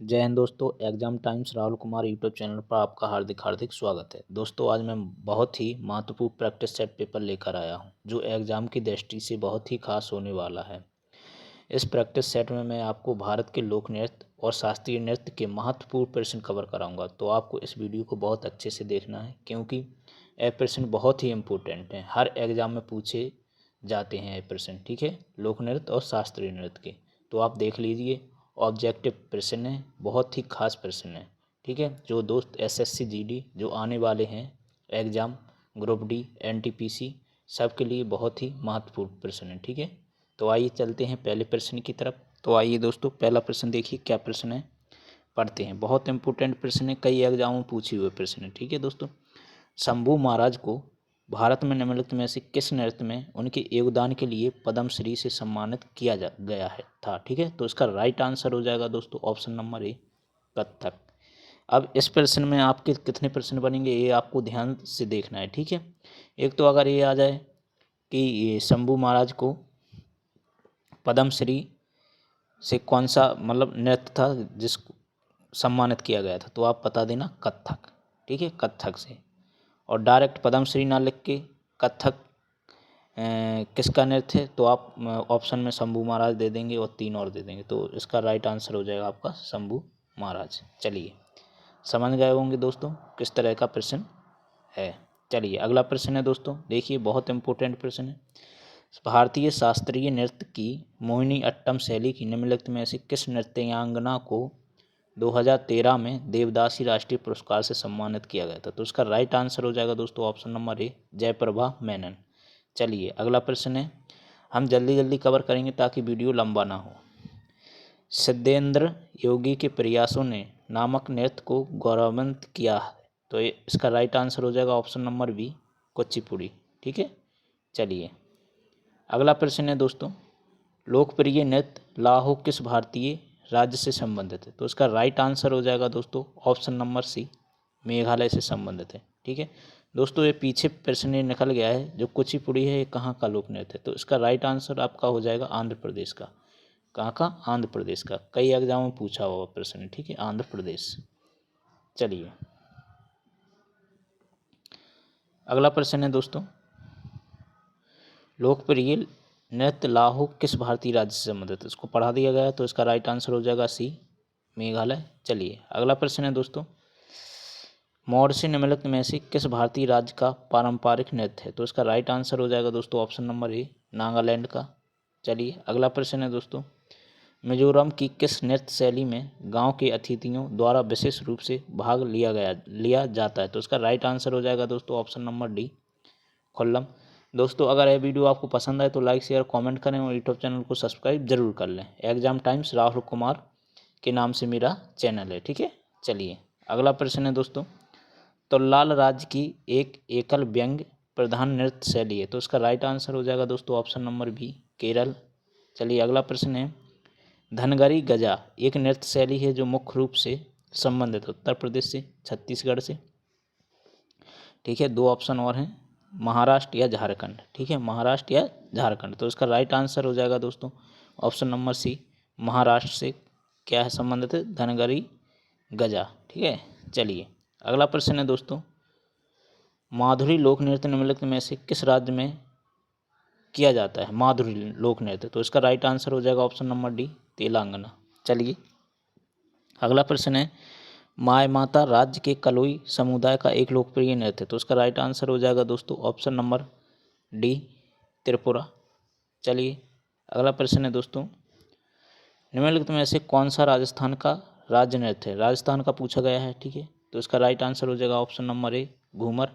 जय हिंद दोस्तों। Exam times Rahul Kumar YouTube channel पर आपका हार्दिक हार्दिक स्वागत है। दोस्तों आज मैं बहुत ही महत्वपूर्ण प्रैक्टिस सेट पेपर लेकर आया हूं जो एग्जाम की दृष्टि से बहुत ही खास होने वाला है। इस प्रैक्टिस सेट में मैं आपको भारत के लोक नृत्य और शास्त्रीय नृत्य के महत्वपूर्ण प्रश्न कवर कराऊंगा, तो आपको इस वीडियो को बहुत अच्छे से देखना है क्योंकि ये प्रश्न बहुत ही इम्पोर्टेंट हैं। हर एग्जाम में पूछे जाते हैं ये प्रश्न, ठीक है, लोक नृत्य और शास्त्रीय नृत्य के। तो आप देख लीजिए, ऑब्जेक्टिव प्रश्न है, बहुत ही खास प्रश्न है, ठीक है। जो दोस्त एसएससी जीडी जो आने वाले हैं एग्ज़ाम, ग्रुप डी, एनटीपीसी, सबके लिए बहुत ही महत्वपूर्ण प्रश्न है, ठीक है। तो आइए चलते हैं पहले प्रश्न की तरफ। तो आइए दोस्तों, पहला प्रश्न देखिए क्या प्रश्न है, पढ़ते हैं। बहुत इंपॉर्टेंट प्रश्न है, कई एग्जामों में पूछे हुए प्रश्न है, ठीक है दोस्तों। शंभू महाराज को भारत में निम्नलिखित में से किस नृत्य में उनके योगदान के लिए पद्मश्री से सम्मानित किया जा गया है था, ठीक है। तो इसका राइट आंसर हो जाएगा दोस्तों ऑप्शन नंबर ए, कथक। अब इस प्रश्न में आपके कितने प्रश्न बनेंगे ये आपको ध्यान से देखना है, ठीक है। एक तो अगर ये आ जाए कि ये शंभू महाराज को पद्मश्री से कौन सा मतलब नृत्य था जिसको सम्मानित किया गया था, तो आप बता देना कथक, ठीक है, कथक से। और डायरेक्ट पद्मश्री ना लिख के कथक किसका नृत्य है, तो आप ऑप्शन में शंभू महाराज दे देंगे और 3 और दे देंगे, तो इसका राइट आंसर हो जाएगा आपका शंभू महाराज। चलिए समझ गए होंगे दोस्तों किस तरह का प्रश्न है। चलिए अगला प्रश्न है दोस्तों, देखिए बहुत इंपॉर्टेंट प्रश्न है। भारतीय शास्त्रीय नृत्य की मोहिनी अट्टम शैली की निम्नलिखित में से किस नृत्यांगना को 2013 में देवदासी राष्ट्रीय पुरस्कार से सम्मानित किया गया था, तो उसका राइट आंसर हो जाएगा दोस्तों option number A, Jayaprabha Menon. चलिए अगला प्रश्न है, हम जल्दी जल्दी कवर करेंगे ताकि वीडियो लंबा ना हो। सिद्धेंद्र योगी के प्रयासों ने नामक नृत्य को गौरवान्वित किया है, तो इसका राइट आंसर हो जाएगा ऑप्शन नंबर बी, कुचिपुड़ी, ठीक है। चलिए अगला प्रश्न है दोस्तों, लोकप्रिय नृत्य लाहो किस भारतीय राज्य से संबंधित है, तो इसका राइट आंसर हो जाएगा दोस्तों ऑप्शन नंबर सी, मेघालय से संबंधित है, ठीक है दोस्तों। ये पीछे प्रश्न निकल गया है, जो कुचिपुड़ी है ये कहाँ का लोक नृत्य है, तो इसका राइट आंसर आपका हो जाएगा आंध्र प्रदेश का। कहाँ का? आंध्र प्रदेश का। कई एग्जाम में पूछा हुआ प्रश्न, ठीक है, आंध्र प्रदेश। चलिए अगला प्रश्न है दोस्तों, लोकप्रिय नृत्य लाहो किस भारतीय राज्य से संबंधित है, इसको पढ़ा दिया गया है, तो इसका राइट आंसर हो जाएगा सी, मेघालय। चलिए अगला प्रश्न है दोस्तों, मौर्य निम्नलिखित में से किस भारतीय राज्य का पारंपरिक नृत्य है, तो इसका राइट आंसर हो जाएगा दोस्तों ऑप्शन नंबर ए, नागालैंड का। चलिए अगला प्रश्न है दोस्तों, मिजोरम की किस नृत्य शैली में गांव के अतिथियों द्वारा विशेष रूप से भाग लिया जाता है, तो इसका राइट आंसर हो जाएगा दोस्तों ऑप्शन नंबर डी, खुल्लम। दोस्तों अगर यह वीडियो आपको पसंद आए तो लाइक शेयर कमेंट करें और यूट्यूब चैनल को सब्सक्राइब जरूर कर लें। एग्जाम टाइम्स राहुल कुमार के नाम से मेरा चैनल है, ठीक है। चलिए अगला प्रश्न है दोस्तों, तो लाल राज्य की एक एकल व्यंग प्रधान नृत्य शैली है, तो इसका राइट आंसर हो जाएगा दोस्तों ऑप्शन नंबर बी, केरल। चलिए अगला प्रश्न है, धनगरी गजा एक नृत्य शैली है जो मुख्य रूप से संबंधित उत्तर प्रदेश से, छत्तीसगढ़ से, ठीक है। 2 ऑप्शन और हैं, महाराष्ट्र या झारखंड, ठीक है, महाराष्ट्र या झारखंड, तो इसका राइट आंसर हो जाएगा दोस्तों ऑप्शन नंबर सी, महाराष्ट्र से क्या है संबंधित है, धनगरी गजा, ठीक है। चलिए अगला प्रश्न है दोस्तों, माधुरी लोक नृत्य निम्नलिखित में से किस राज्य में किया जाता है, माधुरी लोक नृत्य, तो इसका राइट आंसर हो जाएगा ऑप्शन नंबर डी, तेलंगाना। चलिए अगला प्रश्न है, माय माता राज्य के कलोई समुदाय का एक लोकप्रिय नृत्य है, तो उसका राइट आंसर हो जाएगा दोस्तों ऑप्शन नंबर डी, त्रिपुरा। चलिए अगला प्रश्न है दोस्तों, निम्नलिखित में से कौन सा राजस्थान का राज्य नृत्य है, राजस्थान का पूछा गया है, ठीक है, तो इसका राइट आंसर हो जाएगा ऑप्शन नंबर ए, घूमर।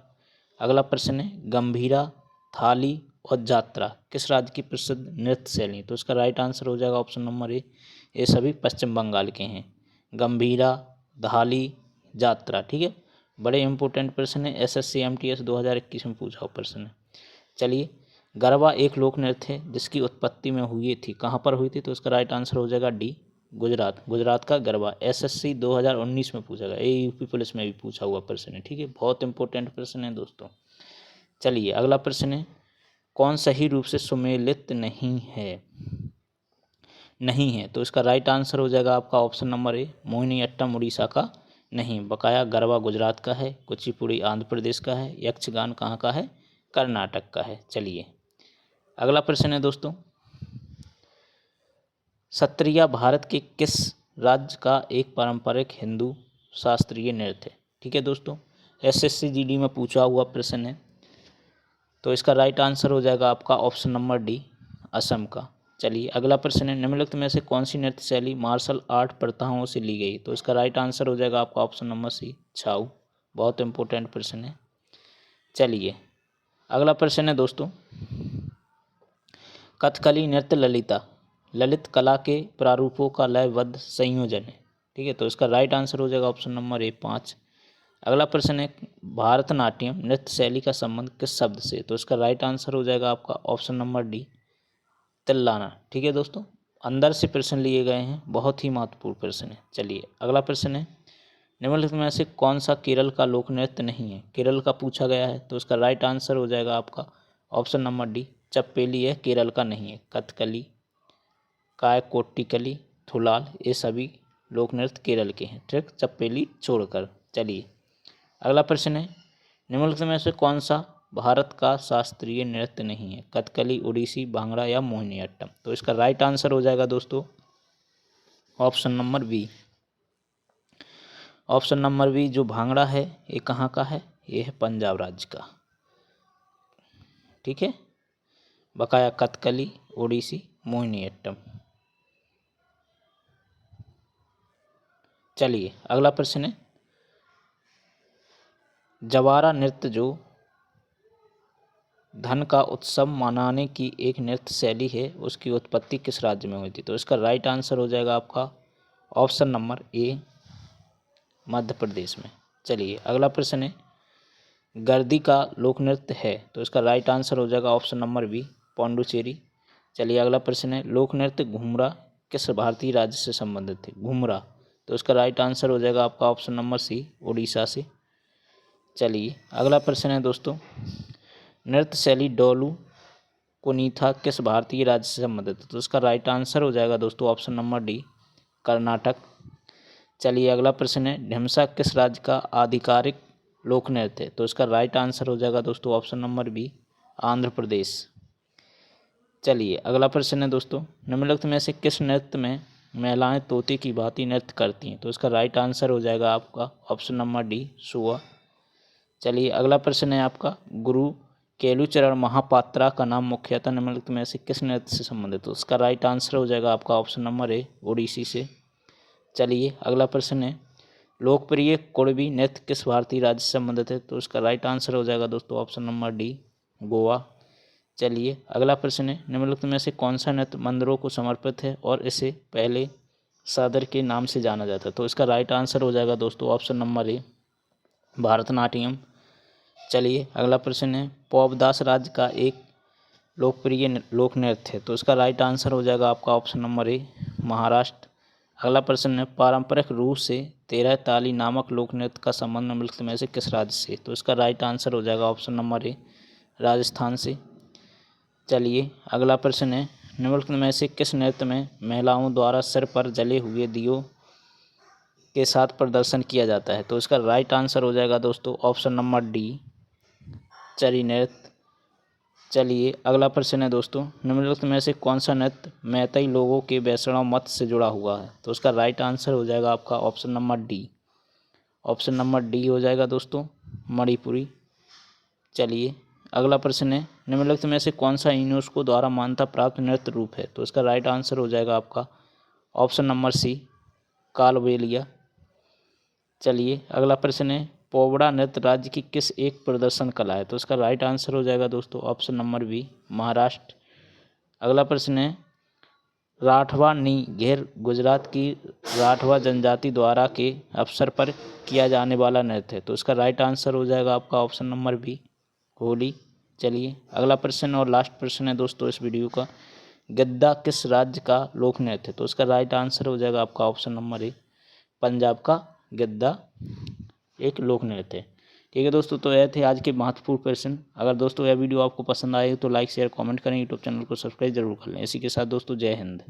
अगला प्रश्न है, गंभीरा, थाली और जात्रा किस राज्य की प्रसिद्ध नृत्य शैली, तो इसका राइट आंसर हो जाएगा ऑप्शन नंबर ए, ये सभी पश्चिम बंगाल के हैं, गंभीरा, धाली, जात्रा, ठीक है। बड़े इंपॉर्टेंट प्रश्न है, एसएससी एमटीएस 2021 में पूछा हुआ प्रश्न है। चलिए गरबा एक लोक नृत्य है जिसकी उत्पत्ति में हुई थी, कहाँ पर हुई थी, तो इसका राइट आंसर हो जाएगा डी, गुजरात, गुजरात का गरबा। एसएससी 2019 में पूछा गया, ये यूपी पुलिस में भी पूछा हुआ प्रश्न है, ठीक है, बहुत इंपॉर्टेंट प्रश्न है दोस्तों। चलिए अगला प्रश्न है, कौन सही रूप से सुमेलित नहीं है, नहीं है। तो इसका राइट आंसर हो जाएगा आपका ऑप्शन नंबर ए, मोहिनीअट्टम उड़ीसा का नहीं। बकाया गरबा गुजरात का है, कुचिपुड़ी आंध्र प्रदेश का है, यक्षगान कहाँ का है, कर्नाटक का है। चलिए अगला प्रश्न है दोस्तों, सत्रिया भारत के किस राज्य का एक पारंपरिक हिंदू शास्त्रीय नृत्य है। ठीक है दोस्तों, एसएससी जीडी में पूछा हुआ प्रश्न है। तो इसका राइट आंसर हो जाएगा आपका ऑप्शन नंबर डी, असम का। चलिए अगला प्रश्न है, निम्नलिखित में से कौन सी नृत्य शैली मार्शल आर्ट प्रथाओं से ली गई। तो इसका राइट आंसर हो जाएगा आपका ऑप्शन नंबर सी, छाऊ। बहुत इंपॉर्टेंट प्रश्न है। चलिए अगला प्रश्न है दोस्तों, कथकली नृत्य ललित कला के प्रारूपों का लयबद्ध संयोजन है। ठीक है, तो इसका राइट आंसर हो जाएगा ऑप्शन नंबर ए, 5। अगला प्रश्न है, भारतनाट्यम नृत्य शैली का संबंध किस शब्द से। तो इसका राइट आंसर हो जाएगा आपका ऑप्शन नंबर डी, तिल्लाना। ठीक है दोस्तों, अंदर से प्रश्न लिए गए हैं, बहुत ही महत्वपूर्ण प्रश्न है। चलिए अगला प्रश्न है, निम्नलिखित में से कौन सा केरल का लोक नृत्य नहीं है। केरल का पूछा गया है। तो इसका राइट आंसर हो जाएगा आपका ऑप्शन नंबर डी, चप्पेली है, केरल का नहीं है। कथकली, कायकोट्टिकली, थुलाल, ये सभी लोक नृत्य केरल के हैं। ठीक, चप्पेली छोड़कर। चलिए अगला प्रश्न है, निम्नलिखित में से कौन सा भारत का शास्त्रीय नृत्य नहीं है। कथकली, ओडिसी, भांगड़ा या मोहिनीअट्टम। तो इसका राइट आंसर हो जाएगा दोस्तों option number B. Option number B जो भांगड़ा है ये कहाँ का है, ये है पंजाब राज्य का। ठीक है, बकाया कथकली, ओडिसी, मोहिनीअट्टम। चलिए अगला प्रश्न है, जवारा नृत्य जो धन का उत्सव मनाने की एक नृत्य शैली है, उसकी उत्पत्ति किस राज्य में हुई थी। तो इसका राइट आंसर हो जाएगा आपका ऑप्शन नंबर ए, मध्य प्रदेश में। चलिए अगला प्रश्न है, गर्दी का लोक नृत्य है। तो इसका राइट आंसर हो जाएगा ऑप्शन नंबर बी, पौंडुचेरी। चलिए अगला प्रश्न है, लोक नृत्य घुमरा किस भारतीय राज्य से संबंधित है। घुमरा, तो इसका राइट आंसर हो जाएगा आपका ऑप्शन नंबर सी, उड़ीसा से। चलिए अगला प्रश्न है दोस्तों, नृत्य शैली डोलू कुनीथा किस भारतीय राज्य से संबंधित है। तो इसका राइट आंसर हो जाएगा दोस्तों ऑप्शन नंबर डी, कर्नाटक। चलिए अगला प्रश्न है, ढिमसा किस राज्य का आधिकारिक लोक नृत्य है। तो इसका राइट आंसर हो जाएगा दोस्तों option number B, Andhra Pradesh. चलिए अगला प्रश्न है दोस्तों, निम्नलिखित में से किस नृत्य में महिलाएं तोते की भांति नृत्य करती हैं। तो इसका राइट आंसर हो जाएगा आपका ऑप्शन नंबर डी, सुआ। चलिए अगला प्रश्न है आपका, गुरु केलुचरण महापात्रा का नाम मुख्यतः निम्नलिखित में से किस नृत्य से संबंधित है। तो उसका राइट आंसर हो जाएगा आपका ऑप्शन नंबर ए, ओडिसी से। चलिए अगला प्रश्न है, लोकप्रिय कुड़बी नृत्य किस भारतीय राज्य से संबंधित है। तो उसका राइट आंसर हो जाएगा दोस्तों ऑप्शन नंबर डी, गोवा। चलिए अगला प्रश्न है, निम्नलिखित में से कौन सा नृत्य मंदिरों को समर्पित है और इसे पहले सादर के नाम से जाना जाता है। तो इसका राइट आंसर हो जाएगा दोस्तों ऑप्शन नंबर ए, भारतनाट्यम। चलिए अगला प्रश्न है, पौबदास राज्य का एक लोकप्रिय लोक नृत्य है। तो इसका राइट आंसर हो जाएगा आपका ऑप्शन नंबर ए, महाराष्ट्र। अगला प्रश्न है, पारंपरिक रूप से 13 ताली नामक लोक नृत्य का संबंध निम्नलिखित में से किस राज्य से। तो इसका राइट आंसर हो जाएगा ऑप्शन नंबर ए, राजस्थान से। चलिए अगला प्रश्न है, निम्नलिखित में से किस नृत्य में महिलाओं द्वारा सिर पर जले हुए दियों के साथ प्रदर्शन किया जाता है। तो इसका राइट आंसर हो जाएगा दोस्तों ऑप्शन नंबर डी, चरी नृत्य। चलिए अगला प्रश्न है दोस्तों, निम्नलिखित में से कौन सा नृत्य मैतई लोगों के वैष्णव मत से जुड़ा हुआ है। तो उसका राइट आंसर हो जाएगा आपका option number D, option number D हो जाएगा दोस्तों, मणिपुरी। चलिए अगला प्रश्न है, निम्नलिखित में से कौन सा यूनेस्को द्वारा मान्यता प्राप्त नृत्य रूप है। तो इसका राइट आंसर हो जाएगा आपका ऑप्शन नंबर सी, कालबेलिया। चलिए अगला प्रश्न है, पोवड़ा नृत्य राज्य की किस एक प्रदर्शन कला है। तो इसका राइट आंसर हो जाएगा दोस्तों ऑप्शन नंबर बी, महाराष्ट्र। अगला प्रश्न है, राठवा नी घेर गुजरात की राठवा जनजाति द्वारा के अवसर पर किया जाने वाला नृत्य है। तो इसका राइट आंसर हो जाएगा आपका ऑप्शन नंबर बी, होली। चलिए अगला प्रश्न और लास्ट प्रश्न है दोस्तों इस वीडियो का, गिद्दा किस राज्य का लोक नृत्य है। तो इसका राइट आंसर हो जाएगा आपका ऑप्शन नंबर ए, पंजाब का गिद्दा एक लोक नृत्य है। ठीक है दोस्तों, तो यह थे आज के महत्वपूर्ण प्रश्न। अगर दोस्तों यह वीडियो आपको पसंद आए तो लाइक शेयर कमेंट करें, यूट्यूब चैनल को सब्सक्राइब जरूर कर लें। इसी के साथ दोस्तों जय हिंद।